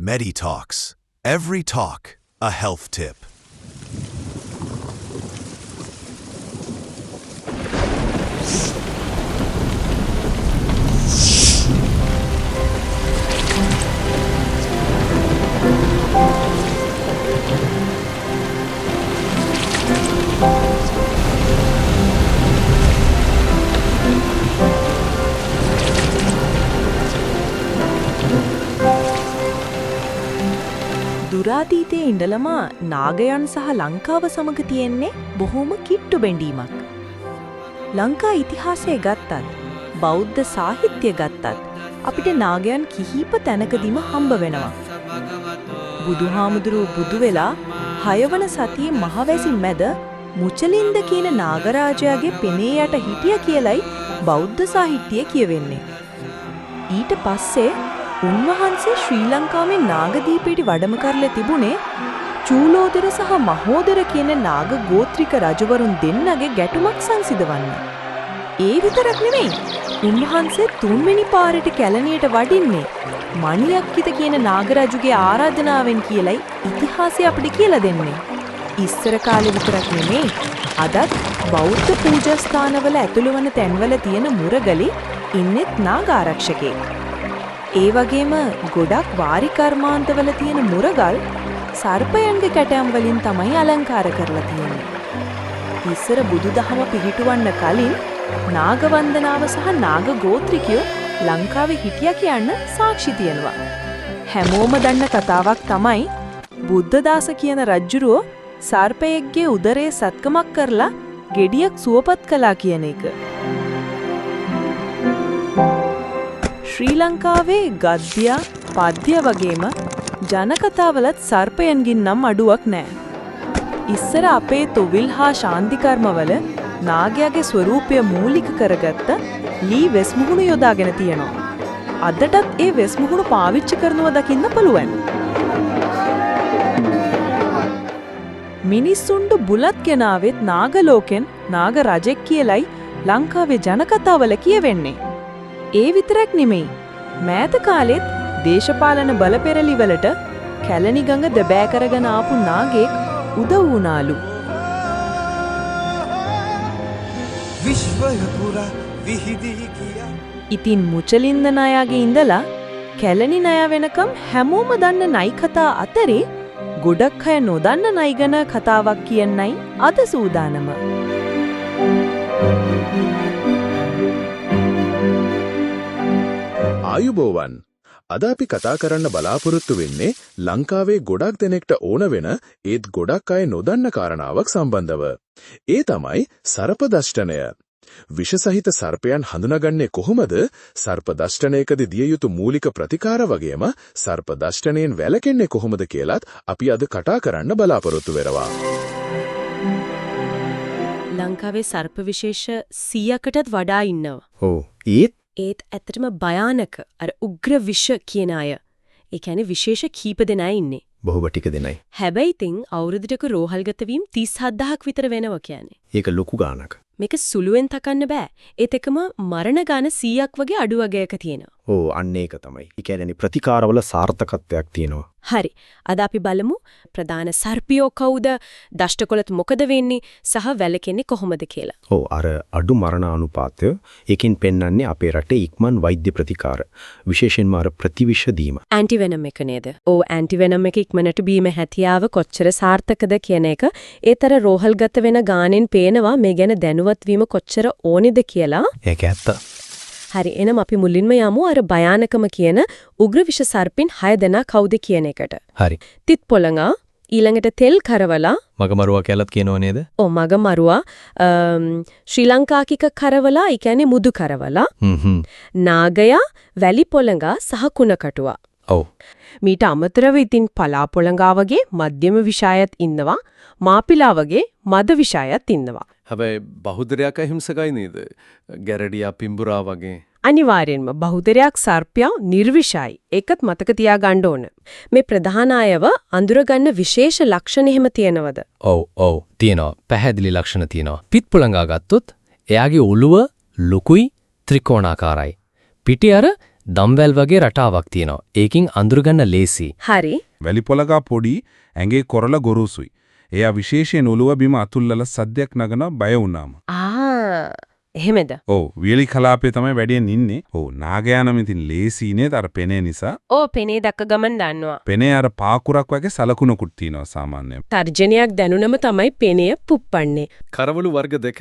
Medi Talks. Every talk, a health tip. දුරාතීතයේ ඉඳලම නාගයන් සහ ලංකාව සමග තියෙන්නේ බොහොම කිට්ටු බැඳීමක්. ලංකා ඉතිහාසය ගත්තත්, බෞද්ධ සාහිත්‍ය ගත්තත් අපිට නාගයන් කිහිප තැනකදීම හම්බ වෙනවා. බුදුහාමුදුරුවෝ බුදු වෙලා 6 වන සතියේ මහවැසි මැද මුචලින්ද කියන නාගරාජයාගේ පෙනේ යට හිටිය කියලයි බෞද්ධ සාහිත්‍යයේ කියවෙන්නේ. ඊට පස්සේ උන්වහන්සේ ශ්‍රී ලංකාවේ නාගදීපයට වැඩම කරලා තිබුණේ චූලෝදර සහ මහෝදර කියන නාග ගෝත්‍රික රජවරුන් දෙන්නගේ ගැටුමක් සංසිඳවන්න. ඒ විතරක් නෙමෙයි. උන්වහන්සේ 3 වෙනි පාරට කැලණියට වඩින්නේ මණියක්කිත කියන නාගරජුගේ ආරාධනාවෙන් කියලයි ඉතිහාසය අපිට කියලා දෙන්නේ. ඉස්සර කාලේ විතරක් නෙමෙයි. අදත් බෞද්ධ පූජා ස්ථානවල ඇතුළු වන තැන්වල තියෙන මුරගලේ ඉන්නෙත් නාග ආරක්ෂකෙක්. ඒ වගේම ගොඩක් වාරි කර්මාන්තවල තියෙන මුරගල් සර්පයන්ගේ කැටයම් වලින් තමයි අලංකාර කරලා තියෙන්නේ. ඉස්සර බුදුදහම පිහිටුවන්න කලින් නාග වන්දනාව සහ නාග ගෝත්‍රිකයෝ ලංකාවේ හිටියා කියන්න සාක්ෂි තියෙනවා. හැමෝම දන්න කතාවක් තමයි බුද්ධදාස කියන රජුරෝ සර්පයෙක්ගේ උදරයේ සත්කමක් කරලා ගෙඩියක් සුවපත් කළා කියන එක. ශ්‍රී ලංකාවේ ගද්‍ය, පද්‍ය වගේම ජනකතාවලත් සර්පයන්ගින් නම් අඩුවක් නෑ. ඉස්සර අපේ තොවිල් හා ශාන්තිකර්මවල නාගයාගේ ස්වරූපය මූලික කරගත්ත ලී වෙස්මුහුණු යොදාගෙන තියෙනවා. අදටත් ඒ වෙස්මුහුණු පාවිච්චි කරනවා දකින්න පුළුවන්. මිනිස්සුන්ට බුලත් ගෙනාවෙත් නාගලෝකෙන් නාග රජෙක් කියලයි ලංකාවේ ජනකතාවල කියවෙන්නේ. ඒ විතරක් නෙමෙයි. මෑත කාලෙත් දේශපාලන බලපෙරළිවලට කැලණි ගඟ දබෑ කරගෙන ආපු නාගෙක් උදව් වුණාලු. ඉතින් මුචලින්ද නායාගේ ඉඳලා කැලණි නායා වෙනකම් හැමෝම දන්න නයි කතා අතරේ ගොඩක් අය නොදන්න නයි ගැන කතාවක් කියන්නයි අද සූදානම. ආයුබෝවන්. අද අපි කතා කරන්න බලාපොරොත්තු වෙන්නේ ලංකාවේ ගොඩක් දෙනෙක්ට ඕන වෙන ඒත් ගොඩක් අය නොදන්න කාරණාවක් සම්බන්ධව. ඒ තමයි සර්ප දෂ්ටනය. විෂසහිත සර්පයන් හඳුනාගන්නේ කොහොමද? සර්ප දෂ්ටනයකදී දිය යුතු මූලික ප්‍රතිකාර වගේම සර්ප දෂ්ටනයෙන් වැළකෙන්නේ කොහොමද කියලාත් අපි අද කතා කරන්න බලාපොරොත්තු වෙනවා. ලංකාවේ සර්ප විශේෂ 100කටත් වඩා ඉන්නවා. ඔව්. ඒත් ඇත්තටම භයානක අර උග්‍ර විෂ කියන අය. ඒ කියන්නේ විශේෂ කීප දෙනා ඉන්නේ. බොහෝ ටික දෙනයි. හැබැයි ඉතින් අවුරුද්දක රෝහල්ගත වීම 37000ක් විතර වෙනවා කියන්නේ. ඒක ලොකු ගාණක්. මේක සුළුවෙන් තකන්න බෑ. ඒත් එකම මරණ ගාන 100ක් වගේ අඩු වගයක තියෙනවා. ඕ අන්න ඒක තමයි. ඒ කියන්නේ ප්‍රතිකාරවල සාර්ථකත්වයක් තියෙනවා. හරි. අද අපි බලමු ප්‍රධාන සර්පියෝ කවුද? දෂ්ටකොලත් මොකද වෙන්නේ? සහ වැළකෙන්නේ කොහොමද කියලා. ඔව් අර අඩු මරණ අනුපාතය ඒකෙන් පෙන්වන්නේ අපේ රටේ ඉක්මන් වෛද්‍ය ප්‍රතිකාර. විශේෂයෙන්ම අර ප්‍රතිවිෂ දීම. ඇන්ටිවෙනම් එක නේද? ඔව් ඇන්ටිවෙනම් එක ඉක්මනට බීම හැකියාව කොච්චර සාර්ථකද කියන එක ඒතර රෝහල්ගත වෙන ගානෙන් පේනවා මේ ගැන දැනුවත් වීම කොච්චර ඕනේද කියලා. ඒක ඇත්ත. හරි එහෙනම් අපි මුලින්ම යමු අර භයානකම කියන උග්‍ර විෂ සර්පින් 6 දෙනා කවුද කියන එකට. හරි. තිත් පොළඟා ඊළඟට තෙල් කරවලා මගමරුවා කියලාත් කියනව නේද? ඔව් මගමරුවා ශ්‍රී ලංකාකික කරවලා ඒ කියන්නේ මුදු කරවලා නාගයා වැලි පොළඟා සහ කුණකටුවා. ඔව්. මීට අමතරව ඉතින් පලා පොළඟා වගේ මධ්‍යම විෂයත් ඉන්නවා. මාපිලා වගේ මද විෂයත් ඉන්නවා. හැබැයි බහුතරයක් අහිංසකයි නේද? ගැරඩියා පිඹුරා වගේ. අනිවාර්යෙන්ම බහුතරයක් සර්පයා නිර්විෂයි. ඒකත් මතක තියාගන්න ඕන. මේ ප්‍රධාන අයව අඳුරගන්න විශේෂ ලක්ෂණ එහෙම තියෙනවද? ඔව් තියෙනවා. පැහැදිලි ලක්ෂණ තියෙනවා. පිත් පොළඟා ගත්තොත් එයාගේ ඔළුව ලොකුයි ත්‍රිකෝණාකාරයි. පිටි අර දම්වැල් වගේ රටාවක් තියෙනවා. ඒකින් අඳුරගන්න ලේසි. හරි. වැලිපොලගා පොඩි ඇඟේ කොරළ ගොරෝසුයි. එයා විශේෂයෙන් ඔළුව බිම අතුල්ලලා සද්දයක් නගන බය වුණාම. එහෙමද? ඔව් වියලි කලාපේ තමයි වැඩියෙන් ඉන්නේ. ඔව් නාගයා නම් ඉතින් ලේසිනේ අර පෙනේ නිසා. පෙනේ දැක්ක ගමන් දන්නවා. පෙනේ අර පාකුරක් වගේ සලකුණකුත් තියෙනවා සාමාන්‍යයෙන්. තර්ජනයක් දැනුනම තමයි පෙනය පුප්පන්නේ. කරවලු වර්ග දෙක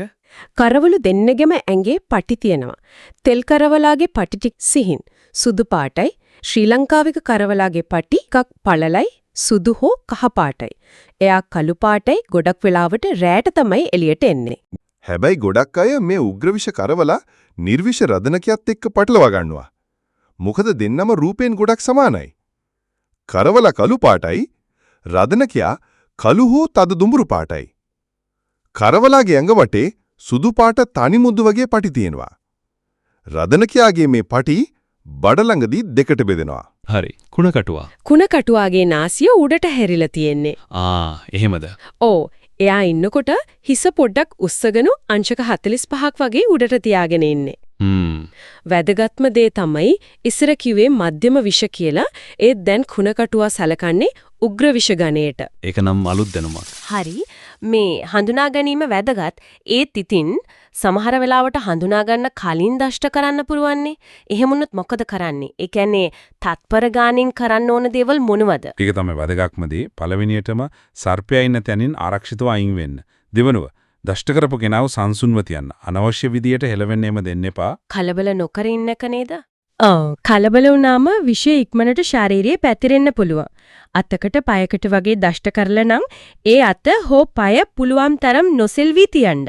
කරවලු දෙන්නගෙම ඇඟේ පටි තියෙනවා. තෙල් කරවලාගේ පටි ටික සිහින් සුදු පාටයි. ශ්‍රී ලංකාවික කරවලාගේ පටි එකක් පළලයි සුදු හෝ කහ පාටයි. එයා කළු පාටයි ගොඩක් වෙලාවට රැට තමයි එළියට එන්නේ. හැබැයි ගොඩක් අය මේ උග්‍රවිෂ කරවලා නිර්විෂ රදනකයත් එක්ක පටලවා ගන්නවා. මොකද දෙන්නම රූපෙන් ගොඩක් සමානයි. කරවලා කළු පාටයි, රදනකයා කළු හෝ තද දුඹුරු පාටයි. කරවලාගේ ඇඟ වටේ සුදු පාට තනි මුද්දු වගේ පටි තියෙනවා. රදනකයාගේ මේ පටි බඩ ළඟදී දෙකට බෙදෙනවා. හරි. කුණකටුවා. කුණකටුවාගේ නාසිය උඩට හැරිලා තියෙන්නේ. එහෙමද? එයා ඉන්නකොට හිස පොඩ්ඩක් උස්සගෙන අංශක 45ක් වගේ උඩට තියාගෙන ඉන්නේ. වැදගත්ම දේ තමයි ඉස්සර කිව්වේ මධ්‍යම විෂ කියලා. ඒත් දැන් කුණකටුවා සලකන්නේ උග්‍ර විෂ ගණයට. ඒක නම් අලුත් දැනුමක්. හරි. මේ හඳුනා ගැනීම වැදගත්. ඒත් ඉතින් සමහර වෙලාවට හඳුනා ගන්න කලින් දෂ්ට කරන්න පුරවන්නේ. එහෙම වුණොත් මොකද කරන්නේ? ඒ කියන්නේ තත්පර ගානින් කරන්න ඕන දේවල් මොනවද? ඒක තමයි වැදගත්ම දේ. පළවෙනියටම සර්පයා ඉන්න තැනින් ආරක්ෂිතව අයින් වෙන්න. දෙවනුව දෂ්ට කරපු කෙනාව සංසුන්ව තියන්න. අනවශ්‍ය විදියට හෙලවෙන්නේම දෙන්න එපා. කලබල නොකර ඉන්නක නේද? කලබල වුණාම විෂය ඉක්මනට ශාරීරියේ පැතිරෙන්න පුළුවන්. අතකට පයකට වගේ දෂ්ට කරලා නම් ඒ අත හෝ පය පුළුවන් තරම් නොසෙල්වි තියන්න.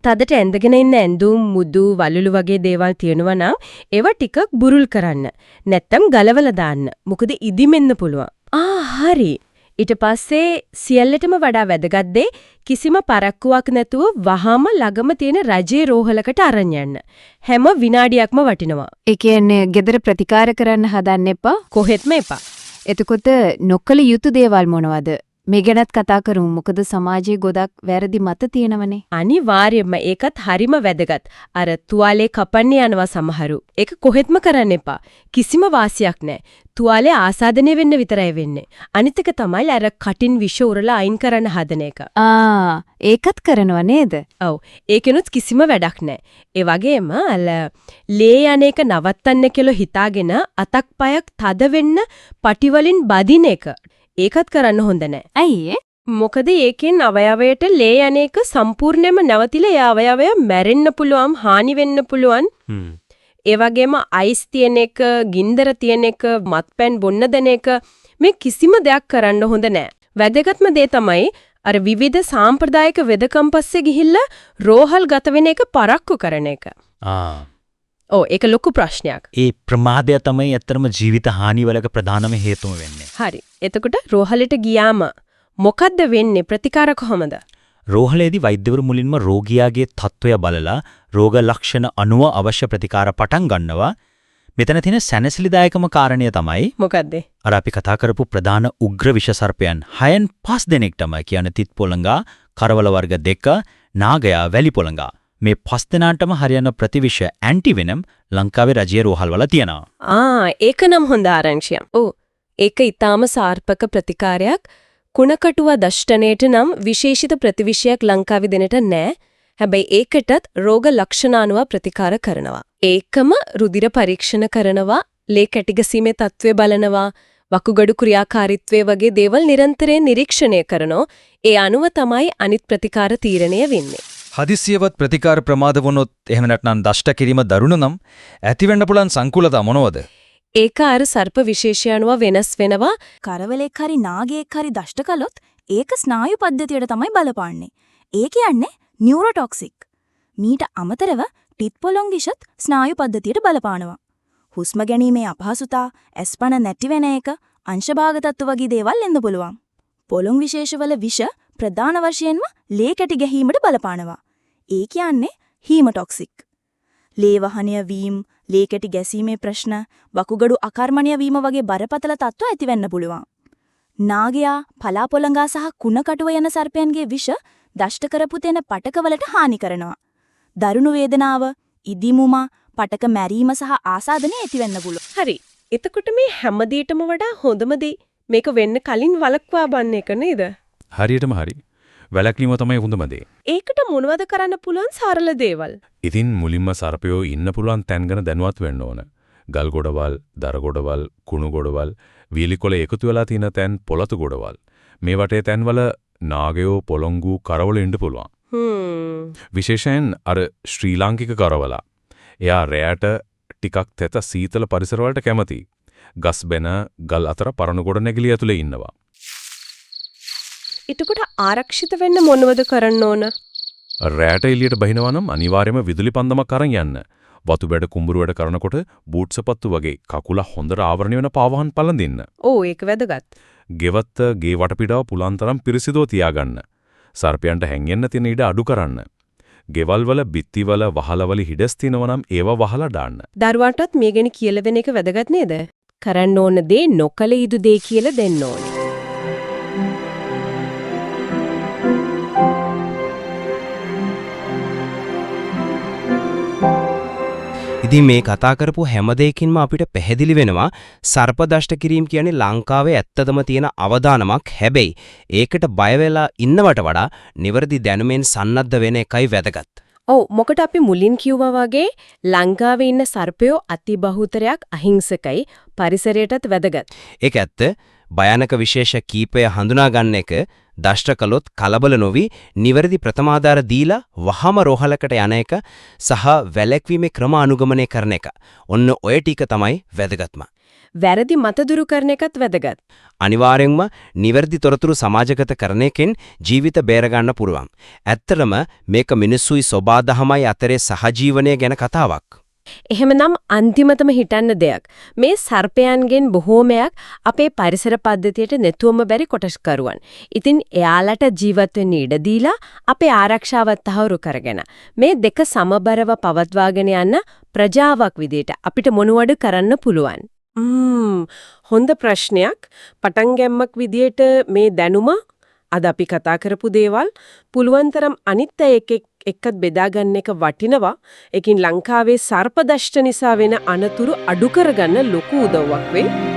තදට ඇඳගෙන ඉන්න ඇඳුම් මුදු වලලු වගේ දේවල් තියෙනවා නම් ඒවා ටිකක් බුරුල් කරන්න. නැත්තම් ගලවලා දාන්න. මොකද ඉදිමෙන්න පුළුවන්. හරි. ඊට පස්සේ සියල්ලටම වඩා වැදගත් දේ කිසිම පරක්කුවක් නැතුව වහාම ළඟම තියෙන රජයේ රෝහලකට අරන් යන්න. හැම විනාඩියක්ම වටිනවා. ඒ කියන්නේ gedara ප්‍රතිකාර කරන්න හදන්න එපා. කොහෙත්ම එපා. එතකොට නොකල යුතු දේවල් මොනවද? මේ ගැනත් කතා කරමු. මොකද සමාජයේ ගොඩක් වැරදි මත තියෙනවනේ. අනිවාර්යයෙන්ම ඒකත් හරිම වැදගත්. අර තුවාලේ කපන්න යනවා සමහරු. ඒක කොහෙත්ම කරන්න එපා. කිසිම වාසියක් නැහැ. තුවාලේ ආසාදනය වෙන්න විතරයි වෙන්නේ. අනිත් එක තමයි අර කටින් විෂ උරලා අයින් කරන්න හදන එක. ඒකත් කරනව නේද? ඔව්. ඒකෙනුත් කිසිම වැඩක් නැහැ. ඒ වගේම ලේ යන්නේක නවත්තන්න කියලා හිතාගෙන අතක් පයක් තද වෙන්න පටි වලින් බදින එක. ඒකත් කරන්න හොඳ නැහැ. ඇයි මොකද ඒකෙන් අවයවයට ලේ යන්නේක සම්පූර්ණයෙන්ම නැවතිලා ඒ අවයවය මැරෙන්න පුළුවන්, හානි වෙන්න පුළුවන්. ඒ වගේම අයිස් තියෙන එක, ගින්දර තියෙන එක, මත්පැන් බොන්න දෙන එක මේ කිසිම දෙයක් කරන්න හොඳ නැහැ. වැදගත්ම දේ තමයි අර විවිධ සාම්ප්‍රදායික වෙදකම් පස්සේ ගිහිල්ලා රෝහල් ගත වෙන එක පරක්කු කරන එක. ඒක ලොකු ප්‍රශ්නයක්. ඒ ප්‍රමාදය තමයි ඇත්තටම ජීවිත හානිවලක ප්‍රධානම හේතුව වෙන්නේ. හරි. එතකොට රෝහලට ගියාම මොකද්ද වෙන්නේ? ප්‍රතිකාර කොහොමද? රෝහලේදී වෛද්‍යවරු මුලින්ම රෝගියාගේ තත්ත්වය බලලා රෝග ලක්ෂණ අනුව අවශ්‍ය ප්‍රතිකාර පටන් ගන්නවා. මෙතන තියෙන සැනසිලිදායකම කාරණය තමයි මොකද්ද? අර අපි කතා කරපු ප්‍රධාන උග්‍ර විෂ සර්පයන් 6න් 5 දෙනෙක්ටම කියන්නේ තිත් පොළඟා, කරවල වර්ග 2, නාගයා, වැලි පොළඟා මේ 5 දෙනාටම හරියන ප්‍රතිවිෂ ඇන්ටිවෙනම් ලංකාවේ රජයේ රෝහල්වල තියෙනවා. ඒක නම් හොඳ ආරංචියක්. ඒක ඊටාම සාර්ථක ප්‍රතිකාරයක්. කුණකටුව දෂ්ටණයට නම් විශේෂිත ප්‍රතිවිෂයක් ලංකාවේ දෙන්නට නැහැ. හැබැයි ඒකටත් රෝග ලක්ෂණ අනුව ප්‍රතිකාර කරනවා. ඒකම රුධිර පරීක්ෂණ කරනවා, ලේ කැටිගැසීමේ තත්ත්වය බලනවා, වකුගඩු ක්‍රියාකාරීත්වය වගේ දේවල් නිරන්තරයෙන් නිරීක්ෂණය කරනවා. ඒ අනුව තමයි අනිත් ප්‍රතිකාර තීරණය වෙන්නේ. හදිසියවත් ප්‍රතිකාර ප්‍රමාද වුණොත් එහෙම නැත්නම් දෂ්ට කිරීම දරුණු නම් ඇතිවෙන්න පුළුවන් සංකූලතා මොනවද? ඒක අර සර්ප විශේෂය අනුව වෙනස් වෙනවා. කරවලෙක් හරි නාගයෙක් හරි දෂ්ට කළොත් ඒක ස්නායු පද්ධතියට තමයි බලපාන්නේ. ඒ කියන්නේ නියුරෝටොක්සික්. මීට අමතරව ටිත් පොළොං විෂත් ස්නායු පද්ධතියට බලපානවා. හුස්ම ගැනීමේ අපහසුතා, ඇස්පන නැති වෙන එක, අංශභාග තත්ත්ව වගේ දේවල් එන්න පුළුවන්. පොළොං විශේෂවල විෂ ප්‍රධාන වශයෙන්ම ලේ කැටි ගැහිීමට බලපානවා. ඒ කියන්නේ හීමටොක්සික්. ලේ වහනය වීම, ලේ කැටි ගැසීමේ ප්‍රශ්න, වකුගඩු අකර්මණය වීම වගේ බරපතල තත්ත්ව ඇතිවෙන්න පුළුවන්. නාගයා, පලාපොළඟා සහ කුණකටුව යන සර්පයන්ගේ විෂ දෂ්ට කරපු තැන පටකවලට හානි කරනවා. දරුණු වේදනාව, ඉදිමුම, පටක මැරීම සහ ආසාදනය ඇතිවෙන්න පුළුවන්. හරි. එතකොට මේ හැමදේටම වඩා හොඳම දේ මේක වෙන්න කලින් වළක්වා බන්න එක නේද? හරියටම හරි. වැලැක්වීම තමයි හොඳම දේ. ඒකට මොනවද කරන්න පුළුවන් සරල දේවල්? ඉතින් මුලින්ම සර්පයෝ ඉන්න පුළුවන් තැන් ගැන දැනුවත් වෙන්න ඕන. ගල් ගොඩවල්, දර ගොඩවල්, කුණු ගොඩවල්, වීලිකොළ එකතු වෙලා තියෙන තැන් පොළතු ගොඩවල්. මේ වටේ තැන්වල නාගයෝ, පොළොංගු, කරවල ඉන්න පුළුවන්. විශේෂයෙන් අර ශ්‍රී ලාංකික කරවලා. එයා රැයට ටිකක් තෙත සීතල පරිසර වලට කැමති. ගස් බෙන, ගල් අතර පරණ ගොඩ නැගිලි ඇතුලේ ඉන්නවා. එතකොට ආරක්ෂිත වෙන්න මොනවද කරන්න ඕන? රැයට එළියට බහිනවා නම් අනිවාර්යයෙන්ම විදුලි පන්දමක් අරන් යන්න. වතු බැඩ කුඹුරු වැඩ කරනකොට බූට් සපත්තු වගේ කකුල හොඳට ආවරණය වෙන පාවහන් පළඳින්න. ඕ ඒක වැදගත්. ගෙවත්ත ගේ වටපිටාව පුලුවන් තරම් පිරිසිදුව තියාගන්න. සර්පයන්ට හැංගෙන්න තියෙන ඉඩ අඩු කරන්න. ගෙවල් වල බිත්තිවල වහලවල හිඩස් තිනව නම් ඒවා වහලා දාන්න. දරුවන්ටත් මේ ගැන කියලා දෙන එක වැදගත් නේද? කරන්න ඕන දේ නොකල යුතු දේ කියලා දෙන්න ඕනේ. ඉතින් මේ කතා කරපු හැම දෙයකින්ම අපිට පැහැදිලි වෙනවා සර්ප දෂ්ට කිරීම කියන්නේ ලංකාවේ ඇත්තදම තියෙන අවදානමක්. හැබැයි ඒකට බය වෙලා ඉන්නවට වඩා නිවැරදි දැනුමෙන් සන්නද්ධ වෙන එකයි වැදගත්. ඔව් මොකට අපි මුලින් කිව්වා වගේ ලංකාවේ ඉන්න සර්පයෝ අති බහුතරයක් අහිංසකයි, පරිසරයටත් වැදගත්. ඒක ඇත්ත. භයානක විශේෂ කීපය හඳුනා ගන්න එක දෂ්ට කළොත් කලබල නොවි නිවැරදි ප්‍රථමාධාර දීලා වහම රෝහලකට යන එක සහ වැළැක්වීමේ ක්‍රම අනුගමනය කරන එක. ඔන්න ඔය ටික තමයි වැදගත්ම. වැරදි මත දුරු කරන එකත් වැදගත්. අනිවාර්යෙන්ම නිවැරදි තොරතුරු සමාජගත කරන එකෙන් ජීවිත බේර ගන්න පුළුවන්. ඇත්තටම මේක මිනිස්සුයි සෝබාදහමයි අතරේ සහජීවනය ගැන කතාවක්. එහෙමනම් අන්තිමටම හිතන්න දෙයක්. මේ සර්පයන්ගෙන් බොහෝමයක් අපේ පරිසර පද්ධතියට නැතුවම බැරි කොටස්කරුවන්. ඉතින් එයාලට ජීවත් වෙන්න ඉඩ දීලා අපේ ආරක්ෂාව තහවුරු කරගෙන මේ දෙක සමබරව පවත්වාගෙන යන්න ප්‍රජාවක් විදියට අපිට මොනවද කරන්න පුළුවන්? හොඳ ප්‍රශ්නයක්. පටන් ගැම්මක් විදියට මේ දැනුම අද අපි කතා කරපු දේවල් පුළුවන් තරම් අනිත් අය එක්කත් බෙදා ගන්න එක වටිනවා. ඒකින් ලංකාවේ සර්ප දෂ්ට නිසා වෙන අනතුරු අඩු කරගන්න ලොකු උදව්වක් වෙයි.